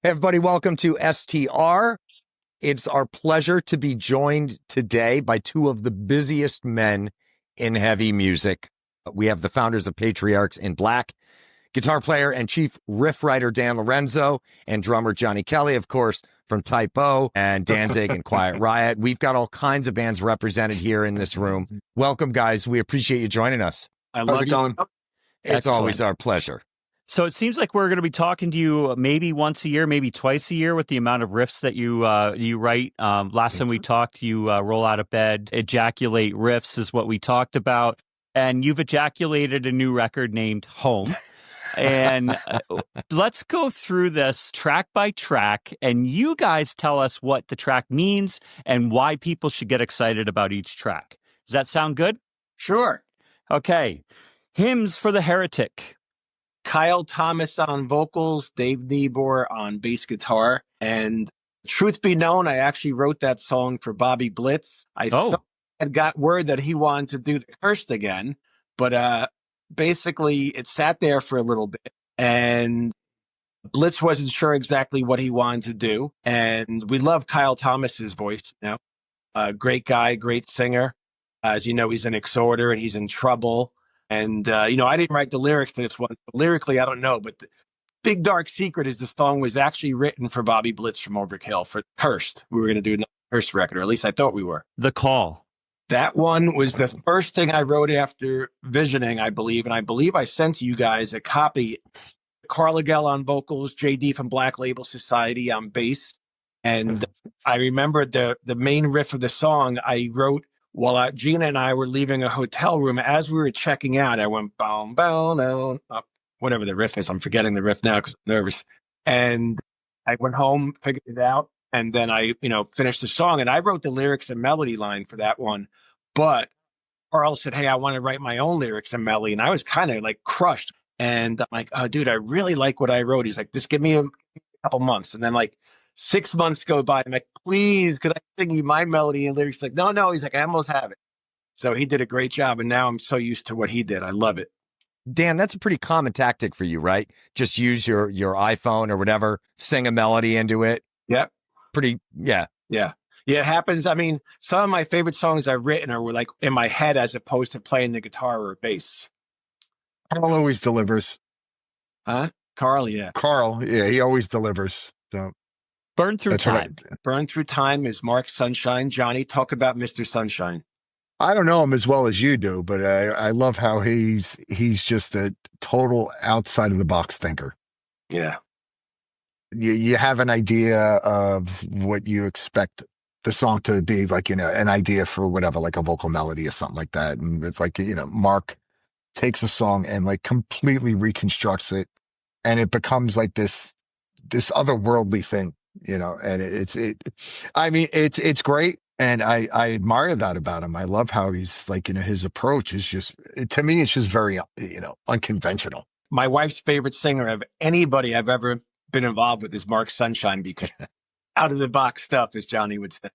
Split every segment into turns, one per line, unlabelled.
Hey, everybody, welcome to STR. It's our pleasure to be joined today by two of the busiest men in heavy music. We have the founders of Patriarchs in Black, guitar player and chief riff writer Dan Lorenzo, and drummer Johnny Kelly, of course, from Type O and Danzig and Quiet Riot. We've got all kinds of bands represented here in this room. Welcome, guys. We appreciate you joining us.
How's it going?
It's
Excellent.
always our pleasure.
So it seems like we're going to be talking to you maybe once a year, maybe twice a year with the amount of riffs that you write. Last time we talked, you roll out of bed, ejaculate riffs is what we talked about. And you've ejaculated a new record named Home. And let's go through this track by track. And you guys tell us what the track means and why people should get excited about each track. Does that sound good?
Sure.
Okay. Hymns for the Heretic.
Kyle Thomas on vocals, Dave Neabore on bass guitar. And truth be known, I actually wrote that song for Bobby Blitz. I had got word that he wanted to do the Cursed again, but basically it sat there for a little bit. And Blitz wasn't sure exactly what he wanted to do. And we love Kyle Thomas's voice, you know. Great guy, great singer. As you know, he's in Exhorder and he's in Trouble. And, you know, I didn't write the lyrics to this one. So lyrically, I don't know. But the big dark secret is the song was actually written for Bobby Blitz from Overkill for Cursed. We were going to do another Cursed record, or at least I thought we were.
The Call.
That one was the first thing I wrote after visioning, I believe. And I believe I sent to you guys a copy. Karl Agell on vocals, JD from Black Label Society on bass. And I remember the main riff of the song I wrote while Gina and I were leaving a hotel room. As we were checking out, I went, boom, boom, boom, whatever the riff is. I'm forgetting the riff now because I'm nervous. And I went home, figured it out. And then I, you know, finished the song. And I wrote the lyrics and melody line for that one. But Karl said, hey, I want to write my own lyrics and melody. And I was kind of like crushed. And I'm like, oh, dude, I really like what I wrote. He's like, just give me a couple months. And then like 6 months go by. I'm like, please, could I sing you my melody and lyrics? Like, no. He's like, I almost have it. So he did a great job. And now I'm so used to what he did. I love it.
Dan, that's a pretty common tactic for you, right? Just use your iPhone or whatever, sing a melody into it.
Yep.
Yeah,
it happens. I mean, some of my favorite songs I've written were like in my head as opposed to playing the guitar or bass.
Karl always delivers.
Huh? Karl, yeah.
Karl, yeah, he always delivers. So
Burn Through Time.
Burn Through Time is Mark Sunshine. Johnny, talk about Mr. Sunshine.
I don't know him as well as you do, but I love how he's just a total outside of the box thinker.
Yeah.
You have an idea of what you expect the song to be, like, you know, an idea for whatever, like a vocal melody or something like that. And it's like, you know, Mark takes a song and like completely reconstructs it, and it becomes like this otherworldly thing, you know. And it's great. And I admire that about him. I love how he's like, you know, his approach is just, to me, it's just very, you know, unconventional.
My wife's favorite singer of anybody I've ever been involved with is Mark Sunshine, because out of the box stuff, as Johnny would say.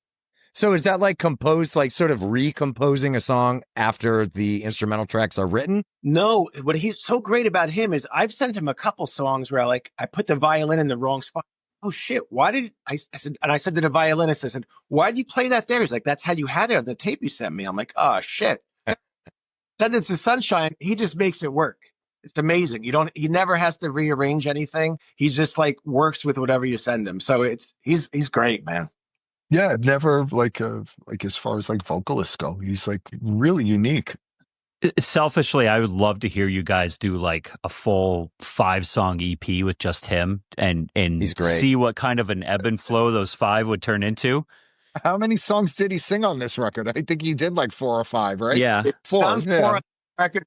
So is that like composed, like sort of recomposing a song after the instrumental tracks are written?
No, what he's so great about him is I've sent him a couple songs where I put the violin in the wrong spot. Oh shit! Why did I said to the violinist, I said, why did you play that there? He's like, that's how you had it on the tape you sent me. I'm like, oh shit. Send it to Sunshine. He just makes it work. It's amazing. He never has to rearrange anything. He just like works with whatever you send him. So he's great, man.
Yeah, never like as far as like vocalists go, he's like really unique.
Selfishly, I would love to hear you guys do like a full 5-song EP with just him and
He's great.
See what kind of an ebb and flow those 5 would turn into.
How many songs did he sing on this record? I think he did like 4 or 5, right?
Yeah.
4.
On the record,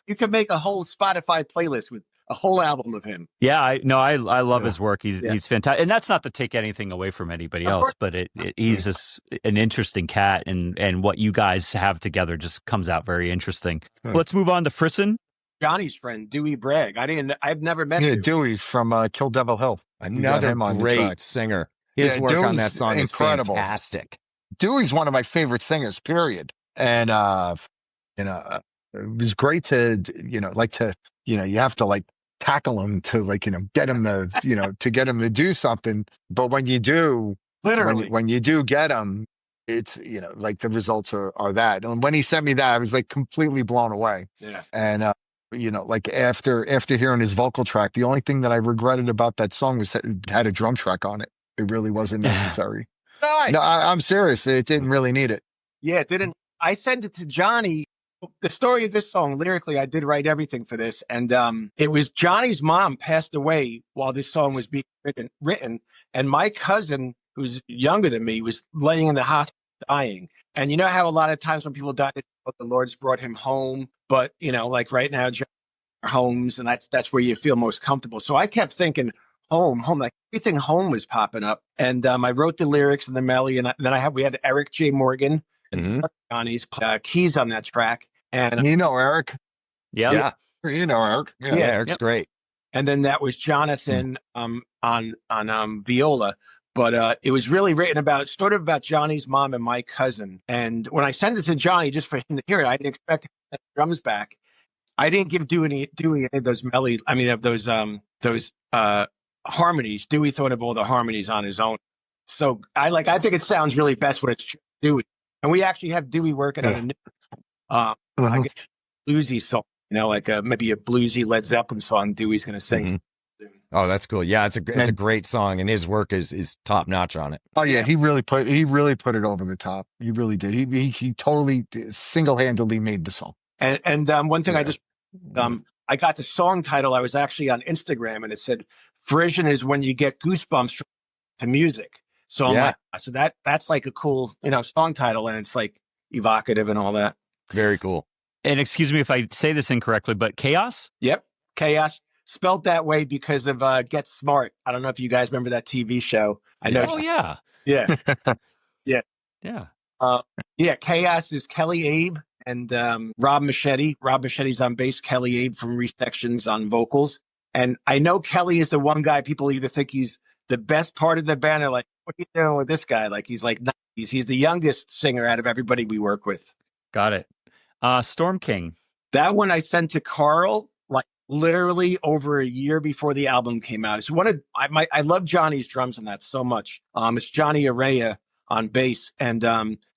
you can make a whole Spotify playlist with a whole album of him.
Yeah, I love his work. He's fantastic, and that's not to take anything away from anybody else, but he's just an interesting cat, and what you guys have together just comes out very interesting. Let's move on to Frisson.
Johnny's friend, Dewey Bragg. I've never met him.
Dewey from Kill Devil Hill.
Another great singer. His work on that song is incredible. Fantastic.
Dewey's one of my favorite singers, period. And you know, it was great to, you know, you have to like tackle him to like, get him to, to get him to do something. But when you do,
Literally.
when you do get him, it's, like the results are that. And when he sent me that, I was like completely blown away.
Yeah.
And, like after hearing his vocal track, the only thing that I regretted about that song was that it had a drum track on it. It really wasn't necessary. No, I'm serious. It didn't really need it.
Yeah, it didn't. I sent it to Johnny. The story of this song, lyrically, I did write everything for this. And it was Johnny's mom passed away while this song was being written. And my cousin, who's younger than me, was laying in the hospital dying. And you know how a lot of times when people die, the Lord's brought him home. But, like right now, homes, and that's where you feel most comfortable. So I kept thinking, home, like everything home was popping up. And I wrote the lyrics and the melody. And then we had Eric J. Morgan and Johnny's keys on that track. And
Eric.
Yeah.
Eric.
Yeah, Eric's great.
And then that was Jonathan on viola. But it was really written about Johnny's mom and my cousin. And when I sent it to Johnny, just for him to hear it, I didn't expect to get the drums back. I didn't give Dewey any of those melodies. I mean, of those harmonies. Dewey thought of all the harmonies on his own. So I think it sounds really best when it's Dewey. And we actually have Dewey working on a new bluesy song, like maybe a bluesy Led Zeppelin song Dewey's going to sing.
Oh, that's cool. Yeah, it's a great song, and his work is top notch on it.
Oh yeah, he really put it over the top. He really did. He totally single-handedly made the song.
And one thing I got the song title. I was actually on Instagram, and it said "Frisian is when you get goosebumps to music." So I'm like, so that's like a cool song title, and it's like evocative and all that.
Very cool.
And excuse me if I say this incorrectly, but Chaos?
Yep, Chaos. Spelled that way because of Get Smart. I don't know if you guys remember that TV show. I know.
Oh, yeah.
Yeah. Yeah.
Yeah.
Chaos is Kelly Abe and Rob Moschetti. Rob Moschetti's on bass, Kelly Abe from Resections on vocals. And I know Kelly is the one guy people either think he's the best part of the band or like, what are you doing with this guy? Like, he's like, he's the youngest singer out of everybody we work with.
Got it. Storm King.
That one I sent to Karl, like literally over a year before the album came out. It's I love Johnny's drums on that so much. It's Johnny Araya on bass. And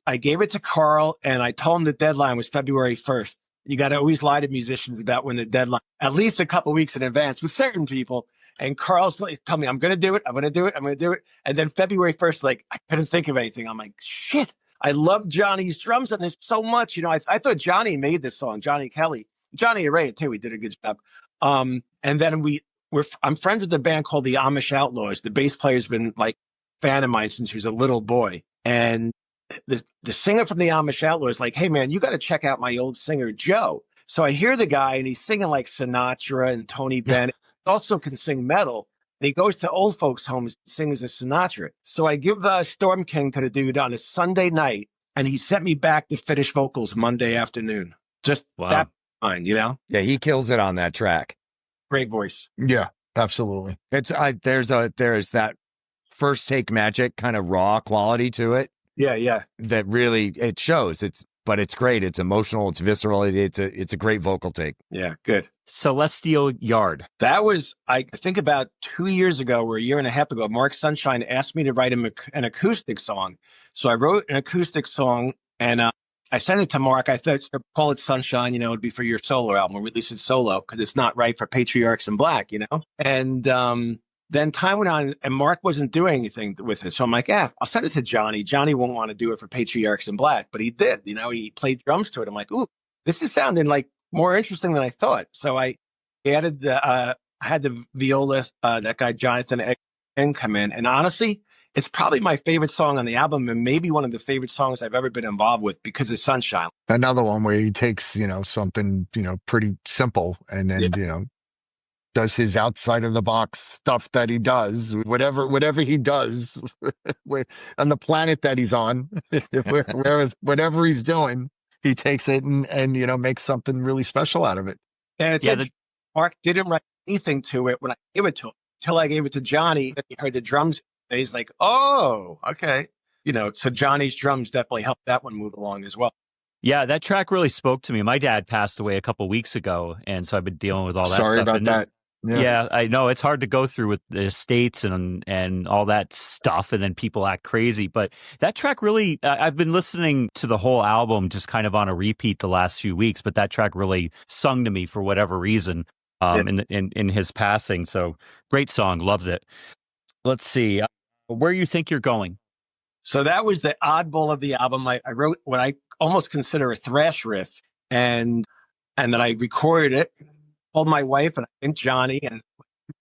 I gave it to Karl and I told him the deadline was February 1st. You got to always lie to musicians about when the deadline, at least a couple weeks in advance with certain people. And Karl's like, tell me, I'm going to do it. I'm going to do it. I'm going to do it. And then February 1st, like, I couldn't think of anything. I'm like, shit, I love Johnny's drums on this so much. I thought Johnny made this song, Johnny Kelly. Johnny Araya, too, he did a good job. And then I'm friends with a band called the Amish Outlaws. The bass player's been like a fan of mine since he was a little boy. And the singer from the Amish Outlaws is like, hey, man, you got to check out my old singer, Joe. So I hear the guy and he's singing like Sinatra and Tony Bennett. He also can sing metal. And he goes to old folks' homes and sings a Sinatra. So I give Storm King to the dude on a Sunday night. And he sent me back to finish vocals Monday afternoon. Just that fine,
Yeah, he kills it on that track.
Great voice.
Yeah, absolutely.
There's that first take magic kind of raw quality to it.
Yeah.
That really it shows. But it's great. It's emotional. It's visceral. It's a great vocal take.
Yeah, good.
Celestial Yard.
That was, I think, about 2 years ago or a year and a half ago. Mark Sunshine asked me to write him an acoustic song. So I wrote an acoustic song and I sent it to Mark. I thought, call it Sunshine, it'd be for your solo album. We'll release it solo because it's not right for Patriarchs in Black, And then time went on and Mark wasn't doing anything with it. So I'm like, I'll send it to Johnny. Johnny won't want to do it for Patriarchs in Black, but he did. He played drums to it. I'm like, ooh, this is sounding like more interesting than I thought. So I added I had the viola, that guy Jonathan come in. And honestly, it's probably my favorite song on the album and maybe one of the favorite songs I've ever been involved with because of Sunshine.
Another one where he takes, something, pretty simple and then, does his outside of the box stuff that he does, whatever he does on the planet that he's on, whatever he's doing, he takes it and makes something really special out of it.
And it's Mark didn't write anything to it when I gave it to him until I gave it to Johnny. And he heard the drums. And he's like, oh, okay. So Johnny's drums definitely helped that one move along as well.
Yeah, that track really spoke to me. My dad passed away a couple weeks ago, and so I've been dealing with all that stuff.
Sorry about that.
Yeah, I know it's hard to go through with the estates and all that stuff, and then people act crazy. But that track really, I've been listening to the whole album just kind of on a repeat the last few weeks, but that track really sung to me for whatever reason in his passing. So great song, loved it. Let's see, where you think you're going.
So that was the oddball of the album. I wrote what I almost consider a thrash riff, and then I recorded it. Told my wife and I think Johnny and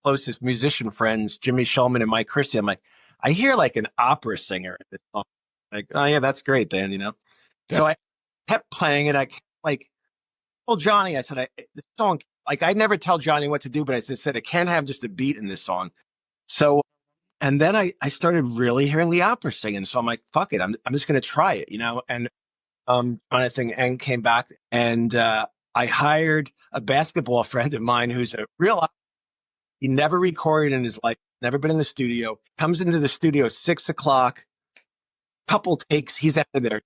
closest musician friends, Jimmy Shulman and Mike Christie. I'm like, I hear like an opera singer at this song. Like, oh yeah, that's great, Dan. Yeah. So I kept playing it. I told Johnny, I said, the song, like I never tell Johnny what to do, but I said it can't have just a beat in this song. So, and then I started really hearing the opera singing. So I'm like, fuck it, I'm just gonna try it, And I think Eng came back and I hired a basketball friend of mine who's a real. He never recorded in his life, never been in the studio. Comes into the studio 6 o'clock, couple takes, he's out of there.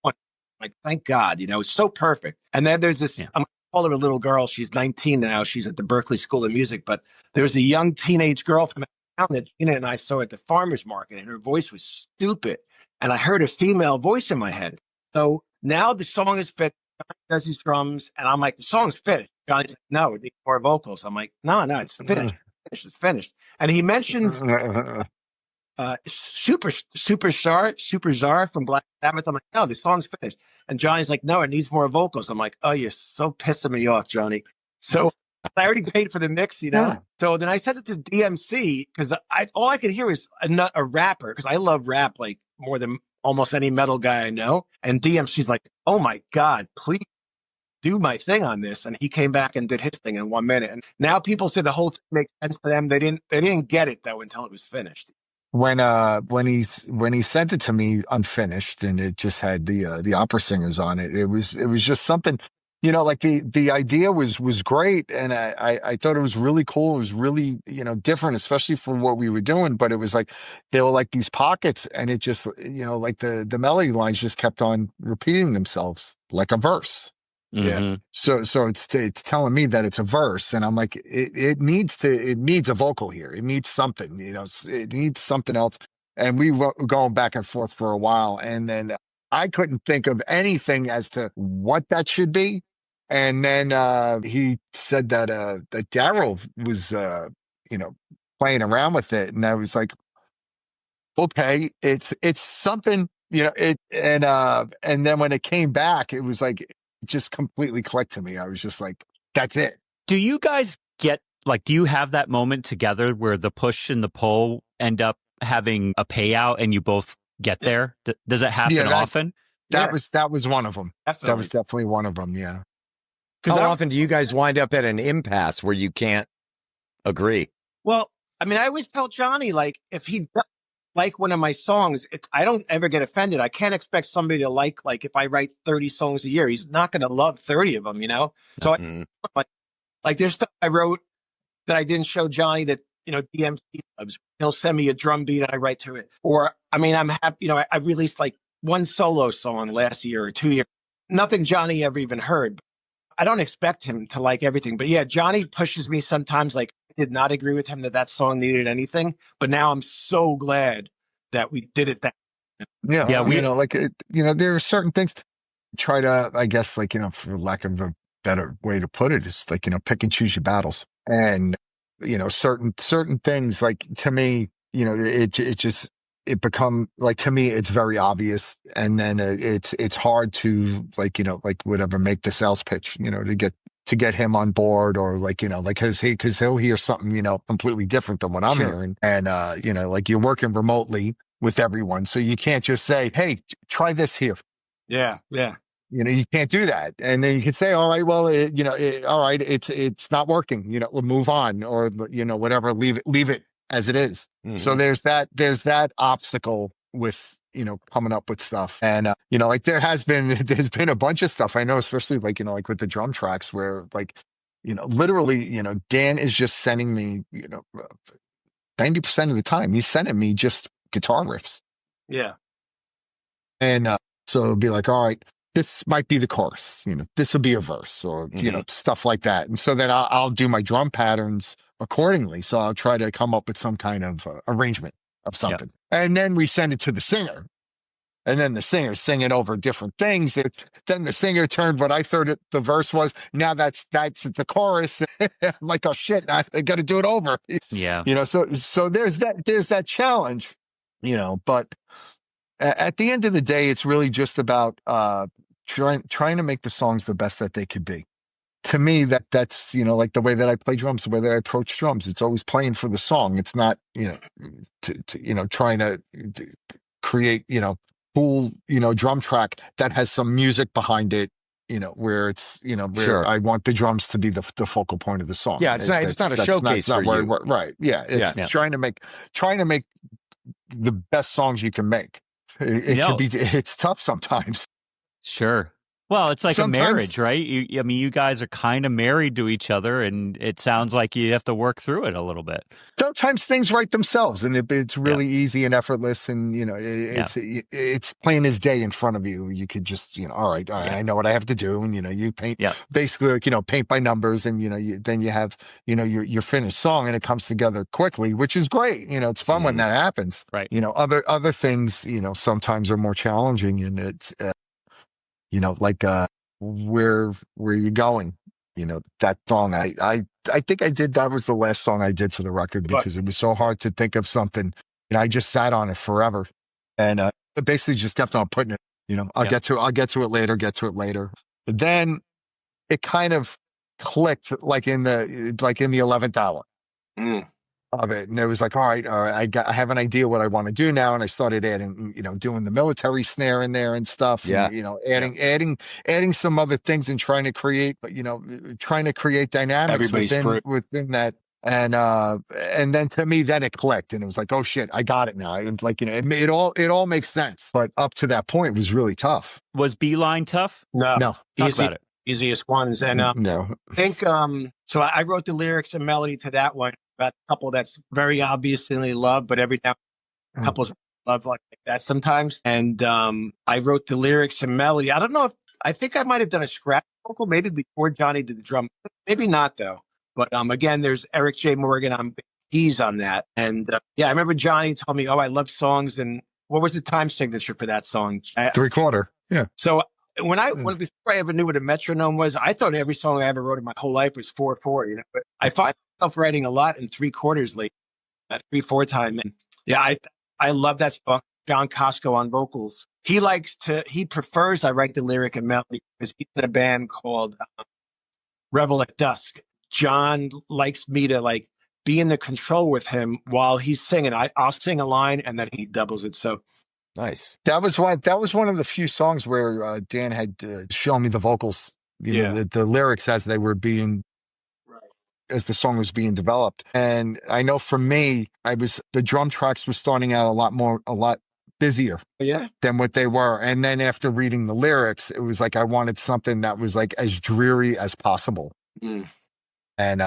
Like, thank God, it's so perfect. And then there's this, I'm going to call her a little girl. She's 19 now. She's at the Berkeley School of Music. But there was a young teenage girl from town that Gina and I saw at the farmer's market, and her voice was stupid. And I heard a female voice in my head. So now the song is finished. Johnny does his drums, and I'm like, the song's finished. Johnny's like, no, it needs more vocals. I'm like, no, it's finished. It's finished. And he mentions Super Czar from Black Sabbath. I'm like, no, the song's finished. And Johnny's like, no, it needs more vocals. I'm like, oh, you're so pissing me off, Johnny. So I already paid for the mix, So then I sent it to DMC because all I could hear was a rapper, because I love rap like more than almost any metal guy I know. And DMC's like, oh my God, please do my thing on this. And he came back and did his thing in 1 minute. And now people say the whole thing makes sense to them. They didn't get it though until it was finished.
When he sent it to me unfinished and it just had the opera singers on it, it was just something, like the idea was great, and I thought it was really cool. It was really different, especially for what we were doing. But it was like they were like these pockets, and it just like the melody lines just kept on repeating themselves like a verse.
Mm-hmm.
So it's telling me that it's a verse, and I'm like, it needs a vocal here. It needs something, it needs something else. And we were going back and forth for a while, and then I couldn't think of anything as to what that should be. And then he said that Darryl was playing around with it, and I was like, okay, it's something, and then when it came back, it was like, just completely clicked to me. I was just like, that's it.
Do you guys get, do you have that moment together where the push and the pull end up having a payout and you both get there? Does it happen often?
That was one of them.
Definitely.
That was definitely one of them. Yeah.
How often do you guys wind up at an impasse where you can't agree?
Well, I mean, I always tell Johnny, like, if he like one of my songs, I don't ever get offended. I can't expect somebody to like if I write 30 songs a year, he's not going to love 30 of them, So like there's stuff I wrote that I didn't show Johnny that, DMC loves. He'll send me a drum beat and I write to it. Or, I mean, I'm happy, I released like one solo song last year or 2 years. Nothing Johnny ever even heard. I don't expect him to like everything, but yeah, Johnny pushes me sometimes. Like, I did not agree with him that song needed anything, but now I'm so glad that we did it.
Yeah, there are certain things. Try to, I guess, for lack of a better way to put it, is like, pick and choose your battles, and certain things, like, to me, it become like, to me, it's very obvious. And then it's hard to whatever, make the sales pitch, to get him on board, or cause he'll hear something, completely different than what I'm hearing. And, you're working remotely with everyone. So you can't just say, hey, try this here.
Yeah. Yeah.
You can't do that. And then you can say, all right, well, all right, it's not working, move on, or, whatever, leave it as it is. Mm-hmm. So there's that obstacle with, coming up with stuff. And, there's been a bunch of stuff I know, especially with the drum tracks, where literally, Dan is just sending me, 90% of the time, he's sending me just guitar riffs.
Yeah.
And so it'll be like, all right, this might be the chorus, this will be a verse, or, stuff like that. And so then I'll do my drum patterns accordingly. So I'll try to come up with some kind of arrangement of something. And then we send it to the singer. And then the singer's singing over different things. Then the singer turned what I thought the verse was. Now that's the chorus. I'm like, oh shit, I got to do it over.
Yeah.
So there's that challenge, but at the end of the day, it's really just about trying to make the songs the best that they could be. To me, that's like the way that I play drums, the way that I approach drums. It's always playing for the song. It's not trying to create cool drum track that has some music behind it. Where it's where
Sure.
I want the drums to be the focal point of the song.
Yeah, it's not a showcase for you.
Right? Yeah, it's trying to make the best songs you can make. It's tough sometimes.
Sure. Well, it's like
Sometimes,
a marriage, right? You guys are kind of married to each other, and it sounds like you have to work through it a little bit.
Sometimes things write themselves, and it's really easy and effortless, and it's plain as day in front of you. You could just all right, I know what I have to do, and you paint basically paint by numbers, and then you have your finished song, and it comes together quickly, which is great. It's fun when that happens.
Right.
Other things sometimes are more challenging, and it's like where you going? That song I think that was the last song I did for the record because it was so hard to think of something, and I just sat on it forever, and it basically just kept on putting it. I'll get to it later. But then it kind of clicked like in the 11th hour of it, and it was like, all right, I have an idea what I want to do now, and I started adding, doing the military snare in there and stuff, and, adding some other things and trying to create dynamics within that, and then to me, then it clicked, and it was like, oh shit, I got it now. And like, it all makes sense, but up to that point, it was really tough.
Was Beeline tough?
No,
Talk about it.
Easiest ones, and
no,
I think so. I wrote the lyrics and melody to that one. About a couple that's very obviously loved, but every now and couples love like that sometimes. And I wrote the lyrics and melody. I don't know I think I might have done a scratch vocal maybe before Johnny did the drum. Maybe not though. But again, there's Eric J. Morgan on keys on that. And I remember Johnny told me, oh, I love songs. And what was the time signature for that song?
3/4. Yeah.
So before I ever knew what a metronome was, I thought every song I ever wrote in my whole life was 4/4. But I find myself writing a lot in 3/4 lately, at 3/4 time. And I love that song. John Kosco on vocals. He prefers I write the lyric and melody because he's in a band called Revel at Dusk. John likes me to be in the control with him while he's singing. I'll sing a line and then he doubles it. So.
Nice.
That was one of the few songs where Dan had shown me the vocals, the lyrics as they were being, as the song was being developed. And I know for me, the drum tracks were starting out a lot busier than what they were. And then after reading the lyrics, it was like I wanted something that was like as dreary as possible. And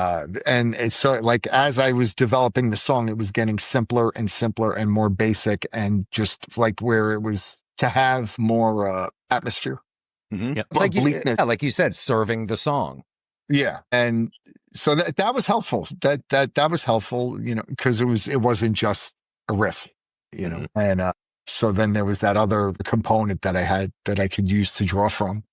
it's so like as I was developing the song, it was getting simpler and simpler and more basic, and just like where it was to have more atmosphere.
Mm-hmm. Yep. Like you said, serving the song.
Yeah, and so that was helpful. That was helpful, because it wasn't just a riff, and so then there was that other component that I had that I could use to draw from.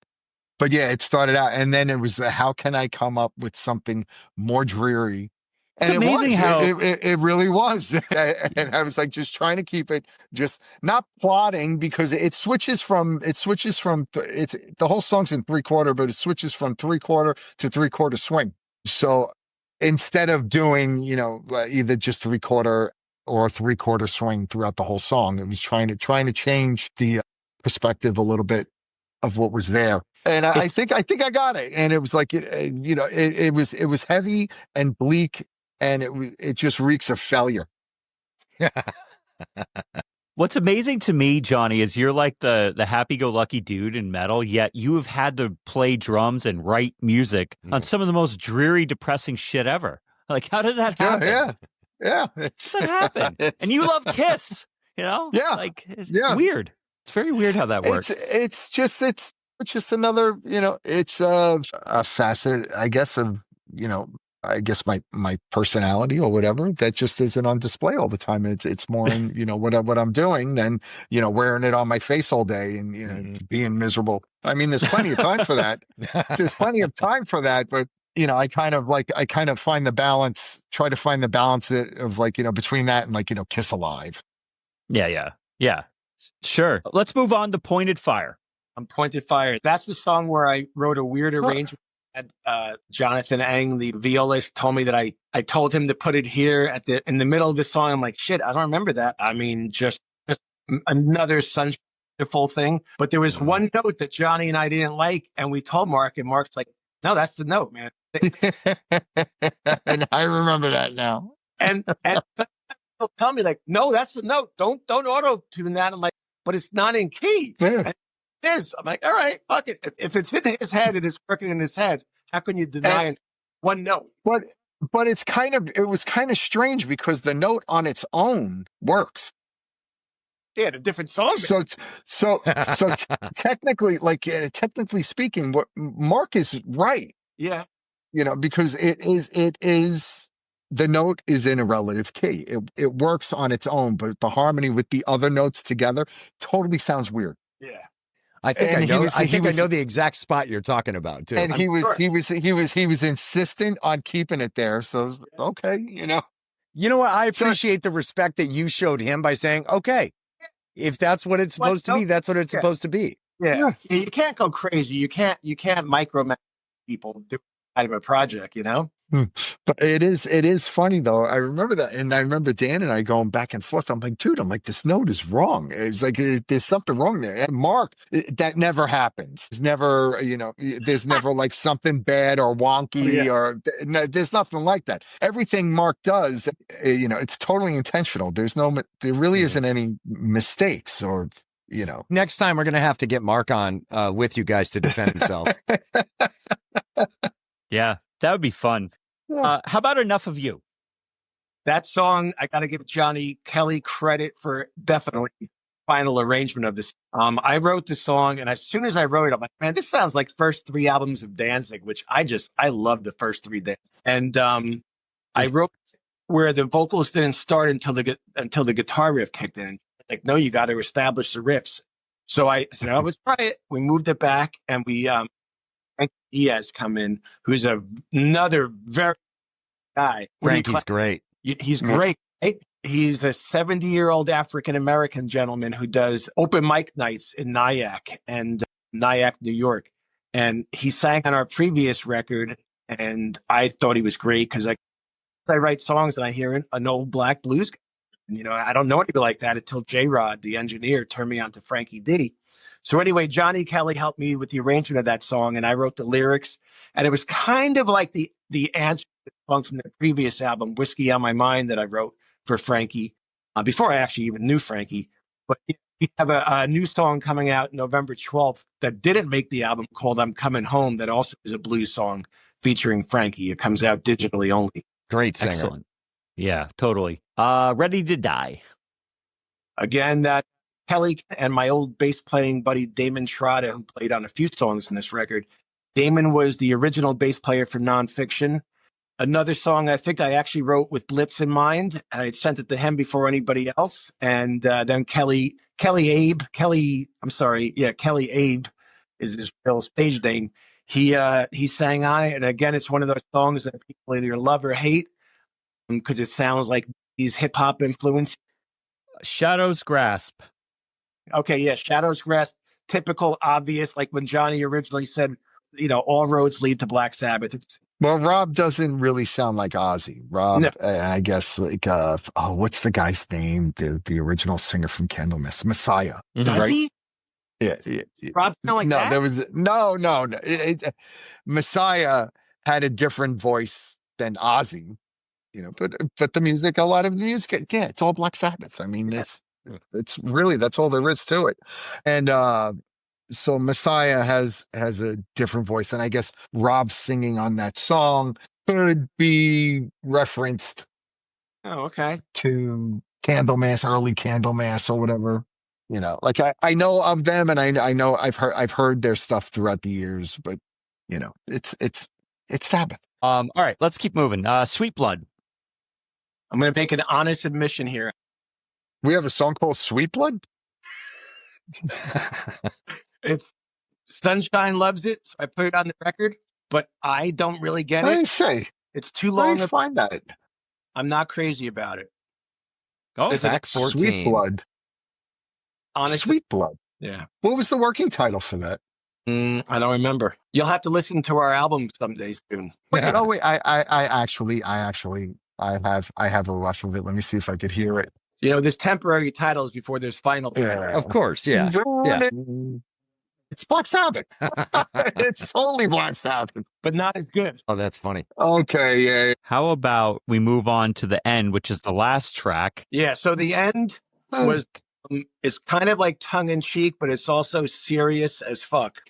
But yeah, it started out, and then it was how can I come up with something more dreary? And
it's amazing how
it really was. And I was like just trying to keep it just not plotting, because it switches from it's the whole song's in 3/4, but it switches from 3/4 to 3/4 swing. So instead of doing, either just 3/4 or 3/4 swing throughout the whole song, it was trying to change the perspective a little bit of what was there. And I think I got it. And it was like, it was heavy and bleak, and it just reeks of failure.
What's amazing to me, Johnny, is you're like the happy-go-lucky dude in metal, yet you have had to play drums and write music on some of the most dreary, depressing shit ever. Like, how did that happen?
Yeah.
How did that happen? And you love Kiss, Yeah. Like, it's weird. It's very weird how that works.
It's just another, it's a facet, I guess, of, I guess my personality or whatever that just isn't on display all the time. It's more in, what I'm doing than, wearing it on my face all day and, being miserable. I mean, there's plenty of time for that. There's plenty of time for that, but I kind of find the balance, try to find the balance of like, between that and like, Kiss Alive.
Yeah. Sure. Let's move on to Pointed Fire.
Pointed Fire. That's the song where I wrote a weird arrangement. Jonathan Eng, the violist, told me that I told him to put it here in the middle of the song. I'm like, shit, I don't remember that. I mean, just another sunshine thing. But there was one note that Johnny and I didn't like, and we told Mark, and Mark's like, no, that's the note, man.
And I remember that now.
And he'll tell me like, no, that's the note. Don't auto tune that. I'm like, but it's not in key.
Yeah.
It is. I'm like, all right, fuck it. If it's in his head, it is working in his head. How can you deny one note?
But it was kind of strange because the note on its own works.
Yeah, a different song.
So technically, technically speaking, what Mark is right.
Yeah.
Because it is the note is in a relative key. It works on its own, but the harmony with the other notes together totally sounds weird.
Yeah.
I think I know the exact spot you're talking about too.
And he was insistent on keeping it there. So okay,
You know what? I appreciate the respect that you showed him by saying, okay, if that's what it's supposed to be, that's what it's supposed to be.
Yeah. You can't go crazy. You can't micromanage people do out of a project,
But it is funny though. I remember that, and I remember Dan and I going back and forth. I'm like, dude, this note is wrong. It's like there's something wrong there. And Mark, that never happens. It's never, there's never like something bad or wonky or there's nothing like that. Everything Mark does, it's totally intentional. There really isn't any mistakes or.
Next time we're gonna have to get Mark on with you guys to defend himself.
Yeah. That would be fun. How about Enough of You?
That song, I got to give Johnny Kelly credit for definitely final arrangement of this. I wrote the song, and as soon as I wrote it, I'm like, man, this sounds like first 3 albums of Danzig, which I love the first 3 Danzig. And I wrote where the vocals didn't start until the guitar riff kicked in. Like, no, you got to establish the riffs. So I said, let's try it. We moved it back, and we Frank Diaz come in, who's another very guy.
Frankie's great.
He's great. Right? He's a 70-year-old African-American gentleman who does open mic nights in Nyack, New York. And he sang on our previous record, and I thought he was great because I write songs and I hear an old black blues guy. And, I don't know anybody like that until J-Rod, the engineer, turned me on to Frankie D. So anyway, Johnny Kelly helped me with the arrangement of that song, and I wrote the lyrics. And it was kind of like the answer to the song from the previous album, Whiskey on My Mind, that I wrote for Frankie, before I actually even knew Frankie. But we have a new song coming out November 12th that didn't make the album called I'm Coming Home that also is a blues song featuring Frankie. It comes out digitally only.
Great singer.
Excellent. Yeah, totally. Ready to Die.
Again, that Kelly and my old bass playing buddy Damon Trotta, who played on a few songs in this record. Damon was the original bass player for Nonfiction. Another song I think I actually wrote with Blitz in mind. I sent it to him before anybody else. And then Kelly Abe is his real stage name. He sang on it. And again, it's one of those songs that people either love or hate because it sounds like these hip hop influence.
Shadow's Grasp.
Okay, yeah, Shadow's Grasp, typical, obvious, like when Johnny originally said, all roads lead to Black Sabbath.
Well, Rob doesn't really sound like Ozzy. Rob, no. I guess, what's the guy's name? The original singer from Candlemass, Messiah.
Does
right?
he?
Yeah.
Rob sound like that?
There was no. Messiah had a different voice than Ozzy, but the music, a lot of the music, it's all Black Sabbath. I mean, it's really, that's all there is to it. And so Messiah has a different voice. And I guess Rob singing on that song could be referenced to Candlemass, early Candlemass or whatever. Like I know of them and I know I've heard their stuff throughout the years, but it's Sabbath.
All right, let's keep moving. Sweet Blood.
I'm going to make an honest admission here.
We have a song called Sweet Blood?
It's Sunshine loves it, so I put it on the record, but I don't really get
I
it.
say.
It's too
Where
long.
do you find that?
I'm not crazy about it.
Oh,
Is it
Back 14.
Sweet Blood.
honest?
Sweet Blood.
Yeah.
What was the working title for that?
I don't remember. You'll have to listen to our album someday soon.
Oh wait, I actually have a rush of it. Let me see if I could hear it.
You know, there's temporary titles before there's final titles.
Of course, yeah. Yeah.
It's Black Sabbath. It's totally Black Sabbath.
But not as good.
Oh, that's funny.
Okay, yeah.
how about we move on to the end, which is the last track?
Yeah, so the end was is kind of like tongue in cheek, but it's also serious as fuck.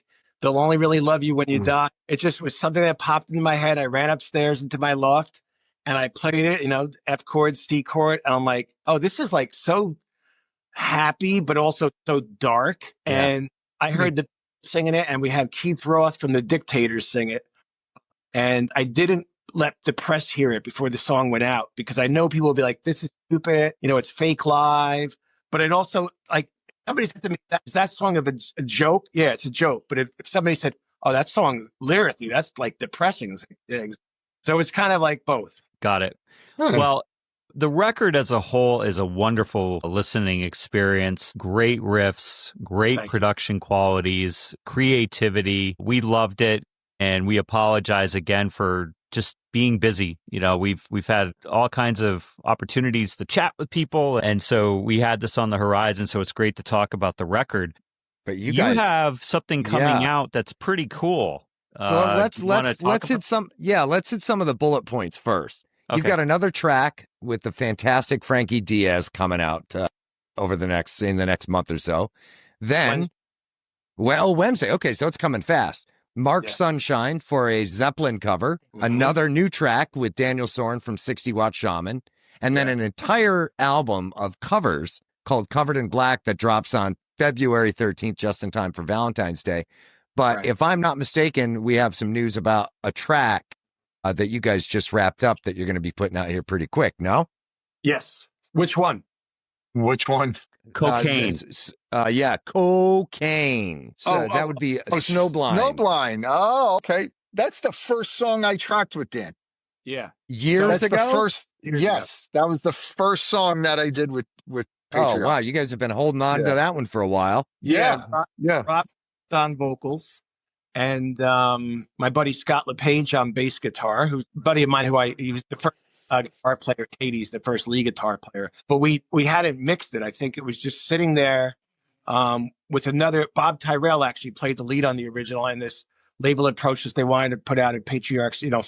They'll only really love you when you die. It just was something that popped into my head. I ran upstairs into my loft and I played it, you know, F chord, C chord. And I'm like, oh, this is like so happy, but also so dark.
Yeah.
And I heard the singing it, and we had Keith Roth from the Dictators sing it. And I didn't let the press hear it before the song went out, because I know people will be like, this is stupid. You know, it's fake live. But it also, like, somebody said to me, is that song of a joke? Yeah, it's a joke. But if somebody said, oh, that song lyrically, that's like depressing. So it's kind of like both.
Got it. Well, the record as a whole is a wonderful listening experience. Great riffs, great
Thank you.
production qualities, creativity. We loved it, and we apologize again for just being busy. You know, we've had all kinds of opportunities to chat with people, and so we had this on the horizon. So it's great to talk about the record.
But you guys
have something coming out that's pretty cool.
So let's
do you wanna
let's
talk
let's hit
about-
some let's hit some of the bullet points first. You've
Okay.
got another track with the fantastic Frankie Diaz coming out in the next month or so. Then, Wednesday. Okay, so it's coming fast. Mark
Yeah.
Sunshine for a Zeppelin cover.
Mhm.
Another new track with Daniel Soren from 60 Watt Shaman, and then an entire album of covers called Covered in Black that drops on February 13th, just in time for Valentine's Day. But
Right.
if I'm not mistaken, we have some news about a track that you guys just wrapped up that you're going to be putting out here pretty quick, no?
Yes. Which one?
Which one?
Cocaine.
Yeah, Cocaine. So
Oh,
that would be Snowblind.
Snowblind. Oh, okay. That's the first song I tracked with Dan.
Yeah.
Years
That's
ago?
the first. Yes, that was the first song that I did with
Oh,
Patriarchs.
wow. You guys have been holding on to
Yeah.
that one for a while.
Yeah. Yeah.
Rob on vocals, and my buddy Scott LePage on bass guitar, who's a buddy of mine he was the first guitar player at Hades, the first lead guitar player. But we hadn't mixed it. I think it was just sitting there with another. Bob Tyrell actually played the lead on the original, and this label approached us. They wanted to put out a Patriarchs, you know,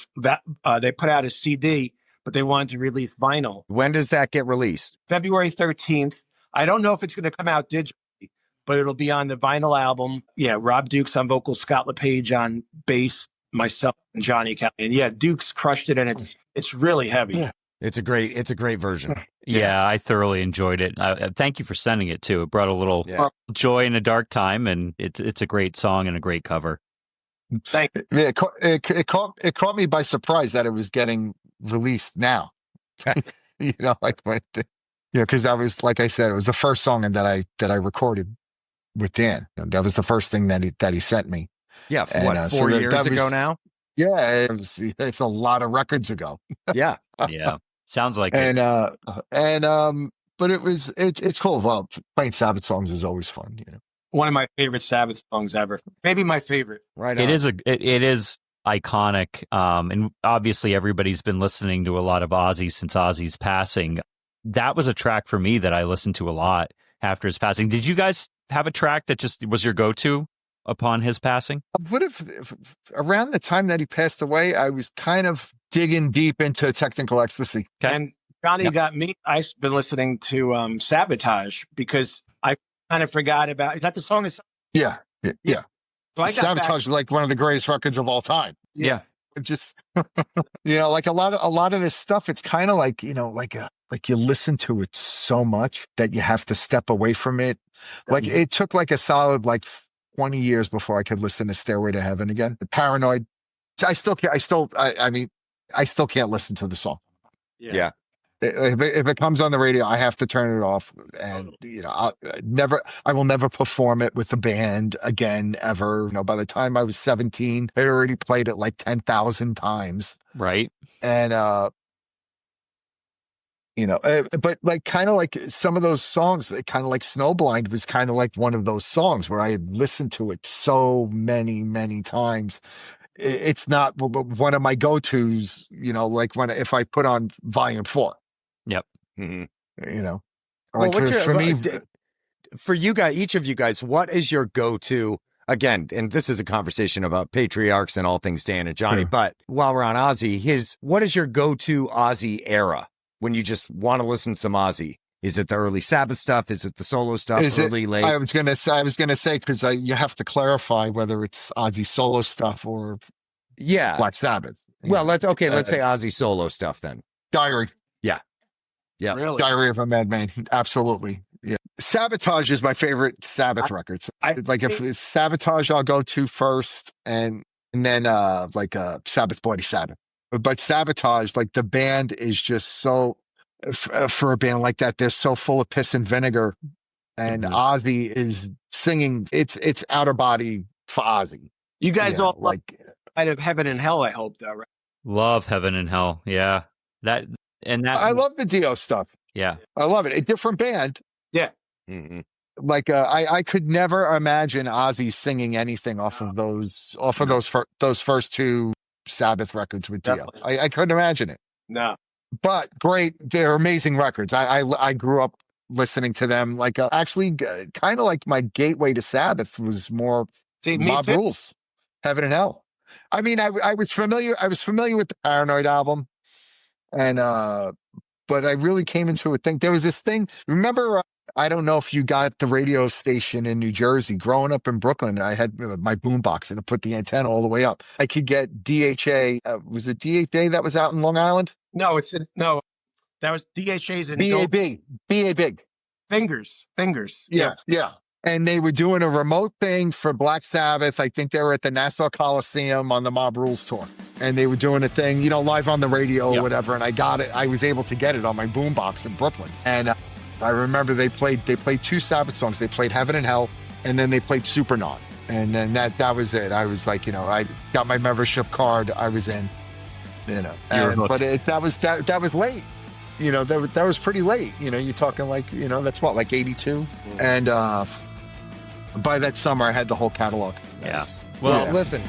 they put out a CD, but they wanted to release vinyl.
When does that get released?
February 13th. I don't know if it's going to come out digitally, but it'll be on the vinyl album. Yeah, Rob Dukes on vocals, Scott LePage on bass, myself and Johnny Kelly. And yeah, Dukes crushed it, and it's really heavy.
Yeah.
It's a great version.
Yeah, I thoroughly enjoyed it. Thank you for sending it too. It brought a little
Yeah.
joy in a dark time, and it's a great song and a great cover.
Thank you.
Yeah, it caught me by surprise that it was getting released now. You know, like because that was, like I said, it was the first song that I recorded with Dan. That was the first thing that he sent me.
Yeah,
And,
what,
so
4
that-
years
that
ago
was-
now?
Yeah, it's a lot of records ago.
Yeah.
Yeah, sounds like it.
But it's cool. Well, playing Sabbath songs is always fun, you know.
One of my favorite Sabbath songs ever. Maybe my favorite.
Right on.
It is iconic, and obviously everybody's been listening to a lot of Ozzy since Ozzy's passing. That was a track for me that I listened to a lot after his passing. Did you guys have a track that just was your go-to upon his passing?
What if around the time that he passed away, I was kind of digging deep into Technical Ecstasy.
Okay.
And Johnny got me. I've been listening to Sabotage, because I kind of forgot about. Is that the song?
Yeah.
So I got
Sabotage
back.
is like one of the greatest records of all time.
Yeah.
It just, like a lot of this stuff, it's kind of like, like you listen to it so much that you have to step away from it. Like it took like a solid 20 years before I could listen to Stairway to Heaven again. The Paranoid I still can't. I mean, I still can't listen to the song.
Yeah.
If it comes on the radio, I have to turn it off, and I will never perform it with the band again ever. By the time I was 17, I already played it like 10,000 times.
Right.
And but like kind of like some of those songs, kind of like Snowblind was kind of like one of those songs where I had listened to it so many times. It's not one of my go-tos, like if I put on Volume 4.
Yep.
Mm-hmm.
Well,
like
for me,
for you guys, each of you guys, what is your go-to? Again, and this is a conversation about patriarchs and all things Dan and Johnny. But while we're on Ozzy, what is your go-to Ozzy era when you just want to listen to some Ozzy? Is it the early Sabbath stuff? Is it the solo stuff? Late?
I was gonna say because you have to clarify whether it's Ozzy solo stuff or Black Sabbath.
Well, let's say Ozzy solo stuff then.
Diary.
Yeah.
Really?
Diary of a Madman. Absolutely. Yeah. Sabotage is my favorite Sabbath record. So, if it's Sabotage, I'll go to first, and then Sabbath, Bloody Sabbath. But Sabotage, like the band is just so, for a band like that, they're so full of piss and vinegar. And Ozzy is singing, it's outer body for Ozzy.
You guys all like Heaven and Hell, I hope, though, right?
Love Heaven and Hell. Yeah.
I love the Dio stuff.
Yeah.
I love it. A different band.
Yeah.
Mm-hmm.
Like I could never imagine Ozzy singing anything off of those first two Sabbath records with Dio. I couldn't imagine it.
No.
But great, they're amazing records. I grew up listening to them. Like actually, kind of like my gateway to Sabbath was more Mob Rules, Heaven and Hell. I mean, I was familiar with the Paranoid album. And, but I really came into a thing. There was this thing. Remember, I don't know if you got the radio station in New Jersey. Growing up in Brooklyn, I had my boombox and I put the antenna all the way up. I could get DHA. Was it DHA that was out in Long Island?
No, that was DHA's in
BAB.
Fingers.
Yeah. And they were doing a remote thing for Black Sabbath. I think they were at the Nassau Coliseum on the Mob Rules tour. And they were doing a thing, live on the radio or whatever. And I got it. I was able to get it on my boombox in Brooklyn. And I remember they played two Sabbath songs. They played Heaven and Hell, and then they played Supernaut. And then that was it. I was like, I got my membership card. I was in, but that was late. That was pretty late. You're talking that's what, like 82? And by that summer, I had the whole catalog.
Yeah.
Well, listen,